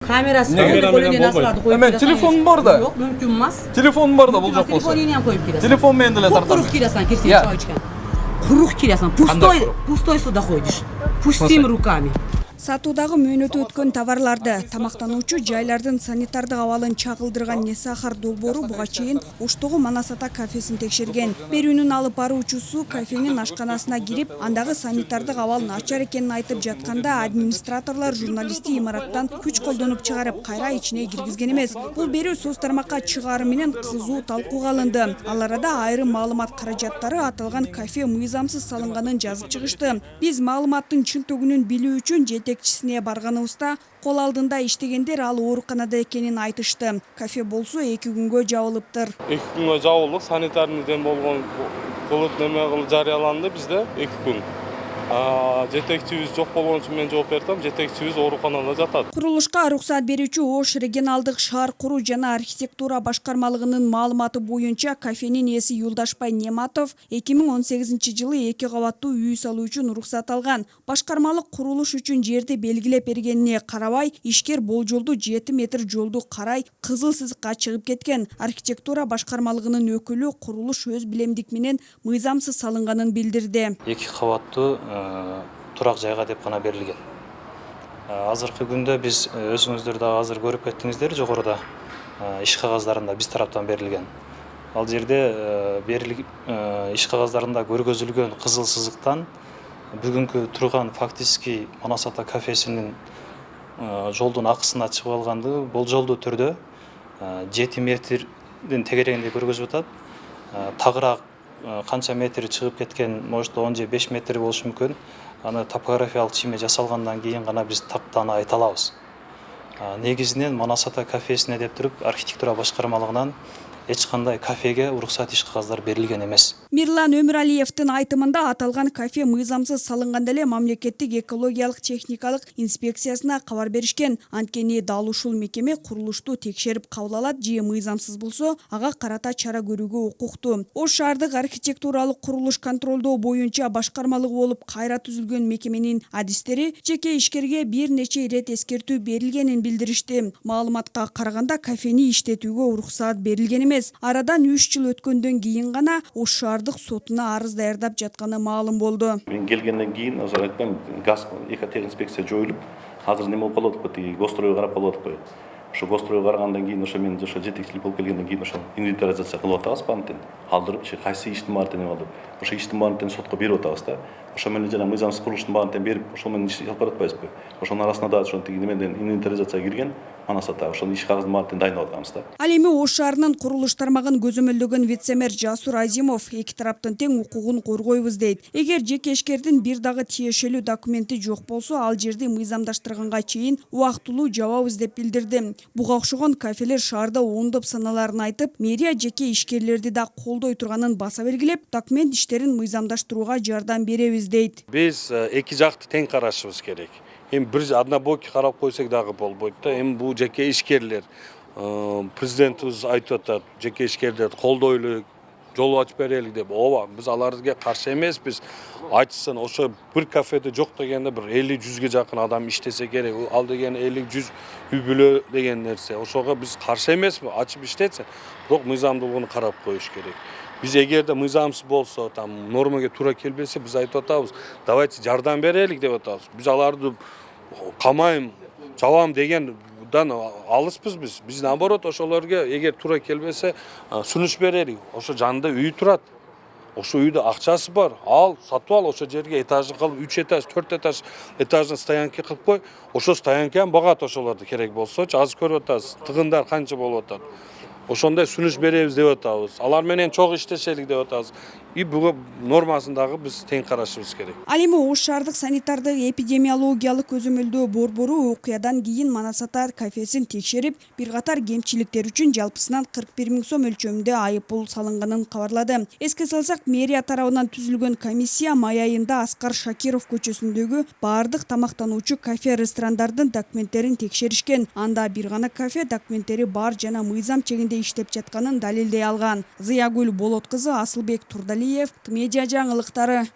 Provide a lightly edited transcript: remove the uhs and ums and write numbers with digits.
Kamerası Hemen telefon var da. Yok, mümkün olmaz. Telefon var da bulacak olsa. Telefonu yine koyup giresin. Telefon mendile tartar. Kuruk giresin, kirsin Ya. çay içken. Kuruk giresin. Пустой сюда ходишь. Пустим руками. Сатуудагы мөөнөтү өткөн товарларды, тамактануучу жайлардын санитардык абалын чагылдырган Несахар долбоору буга чейин Оштогу Манасата кафесин текшерген. Берүүнүн алып баруучусу кафенин ашканасына кирип, андагы санитардык абал начар экенин айтып жатканда администраторлор журналистти имараттан күч колдонуп чыгарып, кайра ичине киргизген эмес. Бул берүү соц тармакка чыгаары менен кызуу талкууга алынды. Ал арада айрым маалымат каражаттары аталган кафе мыйзамсыз салынганын жазып чыгышты. Биз маалыматтын чынтөгүнүн билүү үчүн жетекчисине барганыбызда кол алдында иштегендер ал ооруканада экенин айтышты. Кафе болсо 2 күнгө жабылыптыр. 2 күнгө жабылып, санитарныйден болгон кылып неме кылып жарыяланды бизде 2 күн. Жетекчибиз жок болгон үчүн мен жооп бердим. Жетекчибиз ооруканада жатат. Курулушка уруксат берүүчү Ош регионалдык шаар куруу жана архитектура башкармалыгынын маалыматы боюнча кафенин ээси Юлдашбай Нематов 2018-жылы 2 кабаттуу үй салуу үчүн уруксат алган. Башкармалык курулуш үчүн жерди белгилеп бергенине карабай, ишкер болжолду 7 метр жолду карай кызыл сызыкка чыгып кеткен. Архитектура башкармалыгынын өкүлү курулуш өз билемдик менен мыйзамсыз салынганын билдирди. 2 кабаттуу турак жайга деп гана берилген. Азыркы күндө биз өзүңүздөр да азыр көрүп кеттиңиздер, жогоруда иш кагаздарында биз тараптан берилген. Ал жерде иш кагаздарында көргөзүлгөн кызыл сызыктан бүгүнкү турган фактически Манасата кафесинин жолдун акысына чыгып алгандыгы болжолдуу түрдө 7 метрдин тегерегинде көргөзүп атат. Тагыраак канча метр чыгып кеткен, может 10 же 5 метр болушу мүмкүн. Аны топографиялык чийме жасалгандан кийин гана биз тактана айта алабыз. Негизинен Манасата кафесине деп туруп архитектура башкармалыгынан эч кандай кафеге уруксат иш кагаздар берилген эмес. Мирлан Өмүралиевдин айтымында аталган кафе мыйзамсыз салынганда эле мамлекеттик экологиялык техникалык инспекциясына кабар беришкен. Анткени дал ушул мекеме курулушту текшерип кабыл алат же мыйзамсыз болсо, ага карата чара көрүүгө укуктуу. Ош шаардык архитектуралык курулуш контролдоо боюнча башкармалыгы болуп кайра түзүлгөн мекеменин адистери жеке ишкерге бир нече ирет эскертүү берилгенин билдиришти. Маалыматка караганда кафени иштетүүгө уруксат берилген эмес. Арадан 3 жыл өткөндөн кийин гана Ош шаардык сотуна арыз даярдап жатканы маалым болду. Мен келгенден кийин азыр айткам, газ экотехинспекция жоюлуп, азыр неме болуп калып атпайбы, тиги гостройго карап калып атпайбы. Ошо гостройго карагандан кийин ошо мен ошо жетекчилик болуп келгенден кийин ошо инвентаризация кылып атабыз бантен, алдырып, кайсы иштин баарын неме кылып, ошо иштин баарын сотко берип атабыз да. Ошо менен жана мыйзамсыз курулуштун баарын берип, ошол менен иш алып баратпайбызбы? Ошонун арасында да ошо тиги немеден инвентаризация кирген. Манасата ошол иш кагыздын баарын дайындап атканбыз да. Ал эми Ош шаарынын курулуш тармагын көзөмөлдөгөн вице-мэр Жасур Азимов эки тараптын тең укугун коргойбуз дейт. Эгер жеке ишкердин бир дагы тиешелүү документи жок болсо, ал жерди мыйзамдаштырганга чейин убактылуу жабабыз деп билдирди. Буга окшогон кафелер шаарда ондоп саналарын айтып, мэрия жеке ишкерлерди да колдой турганын баса белгилеп, документ иштерин мыйзамдаштырууга жардам беребиз дейт. Биз эки жакты тең карашыбыз керек. Эми бир однобокий карап койсок дагы болбойт да. Эми бул жеке ишкерлер, президентибиз айтып атат, жеке ишкерлерди колдойлу, жол ачып берели деп. Ооба, биз аларга каршы эмеспиз. Айтсын, ошо бир кафеде жок дегенде бир 50-100ге жакын адам иштесе керек. Ал деген 50-100 үй бүлө деген нерсе. Ошого биз каршы эмеспиз, ачып иштетсе, бирок мыйзамдуулугуну карап коюш керек. Биз эгерде мыйзамсыз болсо, там нормага туура келбесе, биз айтып атабыз, давайте жардам берелик деп атабыз. Биз аларды камайм, жабам дегендан алыспыз биз. Биз наоборот ошолорго эгер туура келбесе, сунуш берелик. Ошо жанында үй турат. Ошо үйдө акчасы бар. Ал, сатып ал, ошо жерге этажы кылып, 3 этаж, 4 этаж этажын стоянка кылып кой. Ошо стоянканы багат ошолорду керек болсочу, азыр көрүп атасыз, тыгындар канча болуп атат. Ошондой сунуш беребиз деп атабыз. Алар менен чогуу иштешелик деп атабыз. И буга нормасын дагы биз тең карашыбыз керек. Ал эми Ош шаардык санитардык эпидемиологиялык көзөмөлдөө борбору окуядан кийин Манасата кафесин текшерип, бир катар кемчиликтер үчүн жалпысынан 41 000 сом өлчөмүндө айыппул салынганын кабарлады. Эске салсак, мэрия тарабынан түзүлгөн комиссия май айында Аскар Шакиров көчөсүндөгү баардык тамактануучу кафе-ресторандардын документтерин текшеришкен. Анда бир гана кафе документтери бар жана мыйзам чегинде иштеп жатканын далилдей алган. Зыягүл Болот кызы, Асылбек Турдалиев, Медиа жаңылыктары.